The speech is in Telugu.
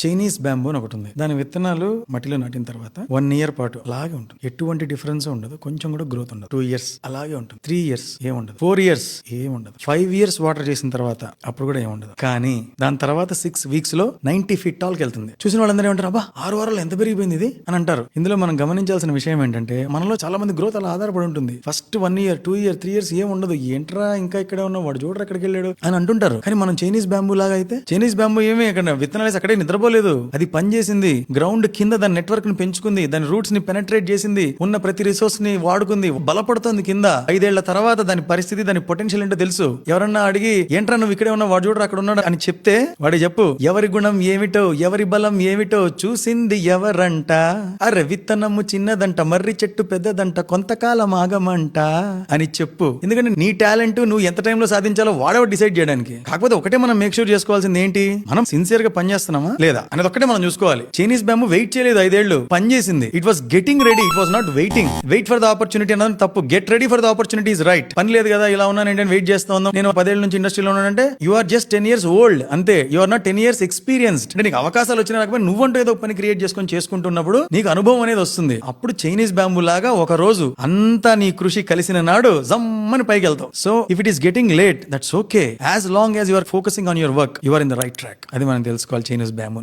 చైనీస్ బ్యాంబూ అని ఒకటి ఉంది. దాని విత్తనాలు మట్టిలో నాటిన తర్వాత 1 year పాటు అలాగే ఉంటుంది. ఎటువంటి డిఫరెన్స్ ఉండదు, కొంచెం కూడా గ్రోత్ ఉండదు. 2 years అలాగే ఉంటుంది. 3 years ఏముండదు. 4 years ఏముండదు. 5 years వాటర్ చేసిన తర్వాత అప్పుడు కూడా ఏముండదు. కానీ దాని తర్వాత 6 weeks లో 90 feet టాల్కి వెళ్తుంది. చూసిన వాళ్ళందరూ ఏమంటారు, అబ్బా 6 వారాలు ఎంత పెరిగిపోయింది ఇది అని అంటారు. ఇందులో మనం గమనించాల్సిన విషయం ఏంటంటే, మనలో చాలా మంది గ్రోత్ అలా ఆధారపడి ఉంటుంది. ఫస్ట్ 1 year 2 year 3 years ఏముండదు. ఏంట్రా ఇంకా ఇక్కడే ఉన్నావు, వాడు చూడరు ఎక్కడికి వెళ్ళాడు అని అంటుంటారు. కానీ మనం చైనీస్ బ్యాంబూ లాగా అయితే, చైనీస్ బ్యాంబూ ఏమి అక్కడ విత్తనాలు అక్కడే నిద్రపోలేదు. అది పనిచేసింది. గ్రౌండ్ కింద దాని నెట్వర్క్ ని పెంచుకుంది, దాని రూట్స్ ని పెనట్రేట్ చేసింది, ఉన్న ప్రతి రిసోర్స్ ని వాడుకుంది, బలపడుతుంది కింద. 5 ఏళ్ల తర్వాత దాని పరిస్థితి, దాని పొటెన్షియల్ ఏంటో తెలుసు. ఎవరన్నా అడిగి ఏంట్రా నువ్వు ఇక్కడే ఉన్నావు, వాడు చూడరు అక్కడ ఉన్నాడు అని చెప్తే వాడు చెప్పు, ఎవరి గుణం ఏమిటో ఎవరి బలం ఏమిటో చూసింది ఎవరంట, అరే విత్తనము చిన్నదంట మర్రి చెట్టు పెద్దదంట కొంతకాలం ఆగమంట అని చెప్పు. ఎందుకంటే నీ టాలెంట్ నువ్వు ఎంత టైంలో సాధించాలో వాడేవాడు డిసైడ్ చేయడానికి. కాకపోతే ఒకటే మనం మేక్ షూర్ చేసుకోవాల్సింది ఏంటి, మనం సిన్సియర్ గా పనిచేస్తున్నామా లేదా అనేది ఒక్కటే మనం చూసుకోవాలి. చైనీస్ బ్యాంబూ వెయిట్ చేయలేదు, 5 ఏళ్లు పనిచేసింది. It was getting ready, it was not waiting. Wait for the opportunity అన్నది తప్పు. Get ready for the opportunity is right. పని లేదు కదా, ఇలా ఉన్నాను ఏంటంటే వెయిట్ చేస్తా ఉన్నాను, నేను 10 ఏళ్ల నుంచి ఇండస్ట్రీలో ఉన్నానంటే you are just 10 years old అంతే. You are not 10 years experienced. అంటే నీకు అవకాశాలు వచ్చినా రాకపోతే నువ్వంటూ ఏదో పని క్రియేట్ చేసుకుంటున్నప్పుడు నీకు అనుభవం అనేది వస్తుంది. అప్పుడు చైనీస్ బ్యాంబూ లాగా ఒక రోజు అంతా నీ కృషి కలిసిన నాడు జమ్మని పైకి వెళ్తావు. So if it is getting late, that's okay. As long as you are focusing on your work, you are in the right track. అది మనం తెలుసుకోవాలి చైనీస్ బ్యాంబూ.